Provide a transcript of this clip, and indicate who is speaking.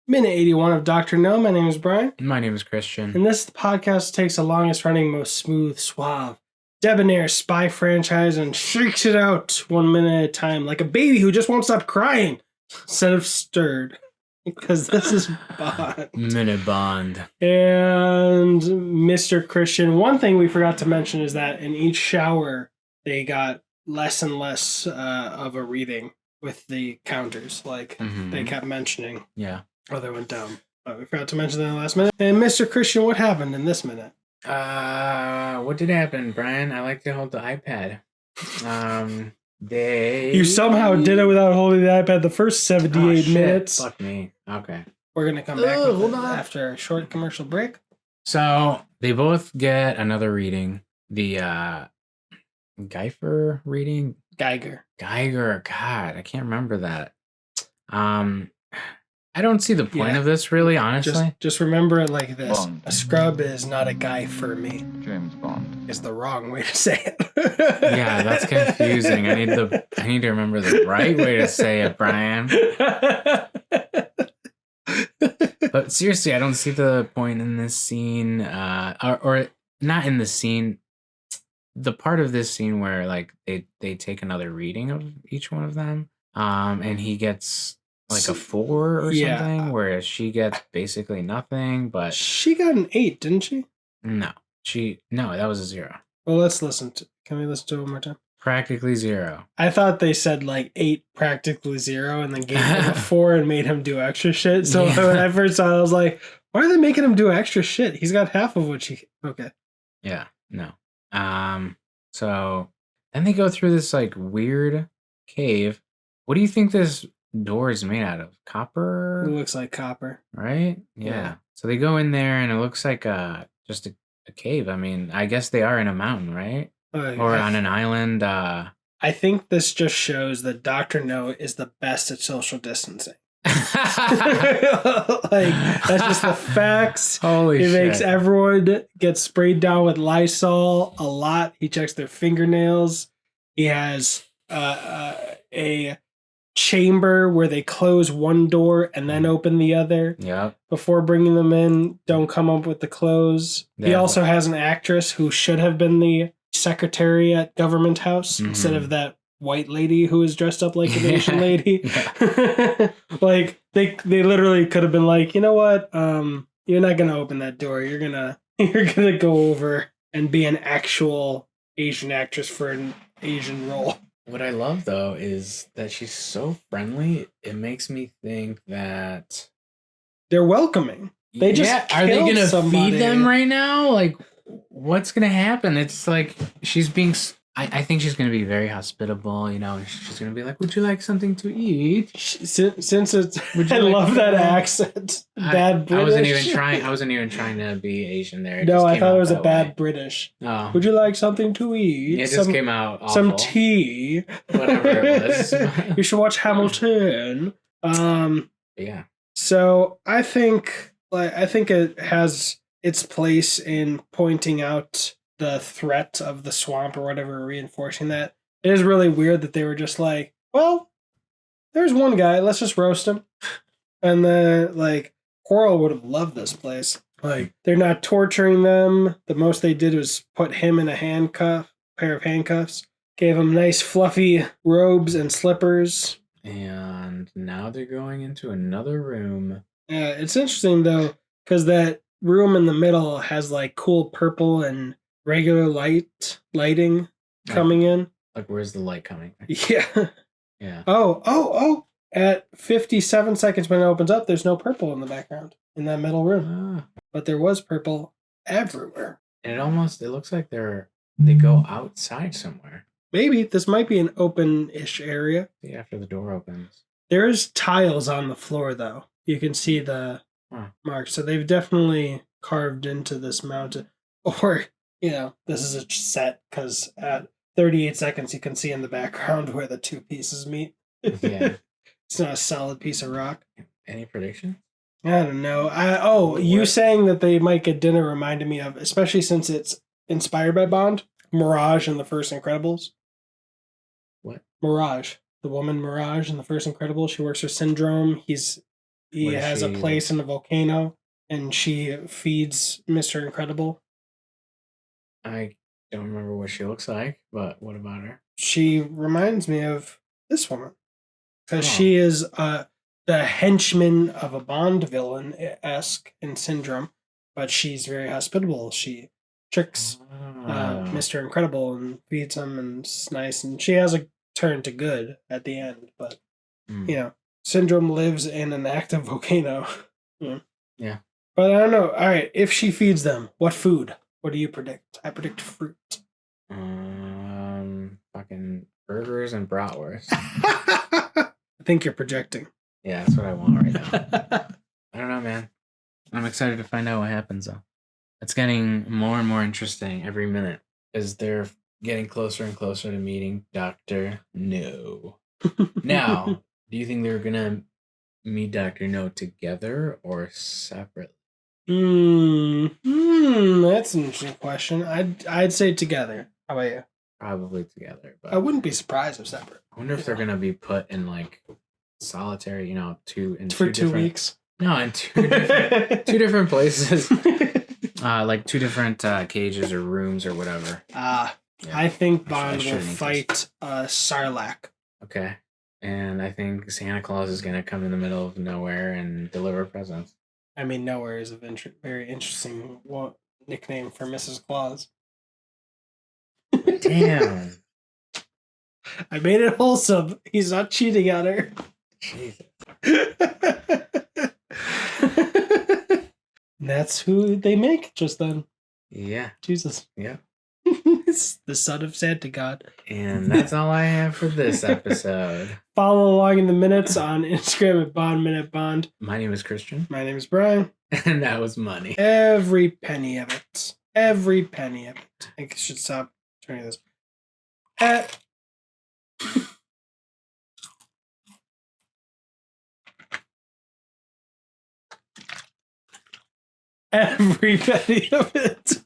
Speaker 1: Minute 81 of Dr. No. My name is Brian.
Speaker 2: My name is Christian.
Speaker 1: And this podcast takes the longest running, most smooth, suave, debonair spy franchise and shrieks it out 1 minute at a time like a baby who just won't stop crying instead of stirred. Because this is Bond.
Speaker 2: Minute Bond.
Speaker 1: And Mr. Christian, one thing we forgot to mention is that in each shower, they got less and less of a reading with the counters. They kept mentioning.
Speaker 2: Yeah.
Speaker 1: Oh, they went down. We forgot to mention that in the last minute. And Mr. Christian, what happened in this minute?
Speaker 2: What did happen, Brian? I like to hold the iPad.
Speaker 1: You somehow did it without holding the iPad the first 78 minutes.
Speaker 2: Fuck me. Okay.
Speaker 1: We're going to come back with it after a short commercial break.
Speaker 2: So, they both get another reading. The Geiger reading?
Speaker 1: Geiger.
Speaker 2: God, I can't remember that. I don't see the point of this, really, honestly.
Speaker 1: Just remember it like this. Bond. A scrub is not a guy for me.
Speaker 3: James Bond.
Speaker 1: Is the wrong way to say it.
Speaker 2: Yeah, that's confusing. I need to remember the right way to say it, Brian. But seriously, I don't see the point in this scene, or not in the scene. The part of this scene where like they take another reading of each one of them, and he gets like a 4 or something, whereas she gets basically nothing. But
Speaker 1: she got an 8, didn't she?
Speaker 2: No, that was a 0.
Speaker 1: Well, let's listen to. Can we listen to it one more time?
Speaker 2: Practically 0.
Speaker 1: I thought they said like 8, practically 0, and then gave him a 4 and made him do extra shit. So when I first saw it, I was like, why are they making him do extra shit? He's got half of what she. Okay.
Speaker 2: Yeah. No. So then they go through this like weird cave. What do you think this door is made out of? Copper?
Speaker 1: It looks like copper.
Speaker 2: Right? Yeah. So they go in there and it looks like just a cave. I mean, I guess they are in a mountain, right? Or on an island.
Speaker 1: I think this just shows that Dr. No is the best at social distancing. Like, that's just the facts.
Speaker 2: Holy shit.
Speaker 1: He makes everyone get sprayed down with Lysol a lot. He checks their fingernails. He has a chamber where they close one door and then open the other.
Speaker 2: Yep.
Speaker 1: Before bringing them in, don't come up with the clothes. He also has an actress who should have been the secretary at Government House instead of that white lady who was dressed up like an Asian lady. Like they literally could have been like, you know what? You're not gonna open that door. You're gonna go over and be an actual Asian actress for an Asian role.
Speaker 2: What I love though is that she's so friendly. It makes me think that
Speaker 1: they're welcoming. They just
Speaker 2: are they gonna
Speaker 1: somebody.
Speaker 2: feed them right now? Like, what's gonna happen? It's like she's being. I think she's going to be very hospitable, you know, and she's going to be like, would you like something to eat?
Speaker 1: Since it's, I love that accent. Bad British.
Speaker 2: I wasn't even trying to be Asian there.
Speaker 1: No, I thought it was a bad British.
Speaker 2: Oh.
Speaker 1: Would you like something to eat?
Speaker 2: It just came out awful.
Speaker 1: Some tea.
Speaker 2: Whatever it was.
Speaker 1: You should watch Hamilton.
Speaker 2: Yeah.
Speaker 1: So I think it has its place in pointing out the threat of the swamp or whatever, reinforcing that. It is really weird that they were just like, well, there's one guy, let's just roast him. And then, like, Quarrel would have loved this place. Like, they're not torturing them. The most they did was put him in a pair of handcuffs, gave him nice fluffy robes and slippers.
Speaker 2: And now they're going into another room.
Speaker 1: Yeah, it's interesting, though, because that room in the middle has, like, cool purple and regular lighting coming in.
Speaker 2: Like, where's the light coming?
Speaker 1: Yeah.
Speaker 2: Yeah.
Speaker 1: Oh. At 57 seconds when it opens up, there's no purple in the background in that middle room. But there was purple everywhere.
Speaker 2: And it looks like they go outside somewhere.
Speaker 1: Maybe. This might be an open-ish area.
Speaker 2: See, after the door opens.
Speaker 1: There's tiles on the floor, though. You can see the marks. So they've definitely carved into this mountain. Or, you know, this is a set because at 38 seconds you can see in the background where the two pieces meet.
Speaker 2: Yeah.
Speaker 1: It's not a solid piece of rock.
Speaker 2: Any predictions?
Speaker 1: I don't know. You saying that they might get dinner reminded me of, especially since it's inspired by Bond, Mirage in the first Incredibles.
Speaker 2: What?
Speaker 1: Mirage. The woman Mirage in the first Incredibles. She works for Syndrome. He's He
Speaker 2: What is
Speaker 1: has a
Speaker 2: she?
Speaker 1: place in the volcano, and she feeds Mr. Incredible.
Speaker 2: I don't remember what she looks like, but what about her?
Speaker 1: She reminds me of this woman because
Speaker 2: Oh.
Speaker 1: she is the henchman of a Bond villain esque in Syndrome, but she's very hospitable. She tricks Mr. Incredible and feeds him, and it's nice. And she has a turn to good at the end, but you know, Syndrome lives in an active volcano.
Speaker 2: Yeah.
Speaker 1: But I don't know. All right, if she feeds them, what food? What do you predict? I predict fruit.
Speaker 2: Fucking burgers and bratwurst.
Speaker 1: I think you're projecting.
Speaker 2: Yeah, that's what I want right now. I don't know, man. I'm excited to find out what happens, though. It's getting more and more interesting every minute as they're getting closer and closer to meeting Dr. No. Now, do you think they're going to meet Dr. No together or separately?
Speaker 1: That's an interesting question. I'd say together. How about you?
Speaker 2: Probably together. But
Speaker 1: I wouldn't be surprised if separate.
Speaker 2: I wonder if they're going to be put in like solitary,
Speaker 1: for 2 weeks.
Speaker 2: No, in two different places. Like 2 different cages or rooms or whatever.
Speaker 1: Yeah, I think Bond will fight Sarlacc.
Speaker 2: Okay. And I think Santa Claus is going to come in the middle of nowhere and deliver presents.
Speaker 1: I mean, nowhere is a very interesting nickname for Mrs. Claus.
Speaker 2: Damn.
Speaker 1: I made it wholesome. He's not cheating on her.
Speaker 2: Jesus.
Speaker 1: That's who they make just then.
Speaker 2: Yeah.
Speaker 1: Jesus.
Speaker 2: Yeah.
Speaker 1: It's the son of Santa God.
Speaker 2: And that's all I have for this episode.
Speaker 1: Follow along in the minutes on Instagram at Bond Minute Bond.
Speaker 2: My name is Christian.
Speaker 1: My name is Brian.
Speaker 2: And that was money.
Speaker 1: Every penny of it. Every penny of it. I should stop turning this. Every penny of it.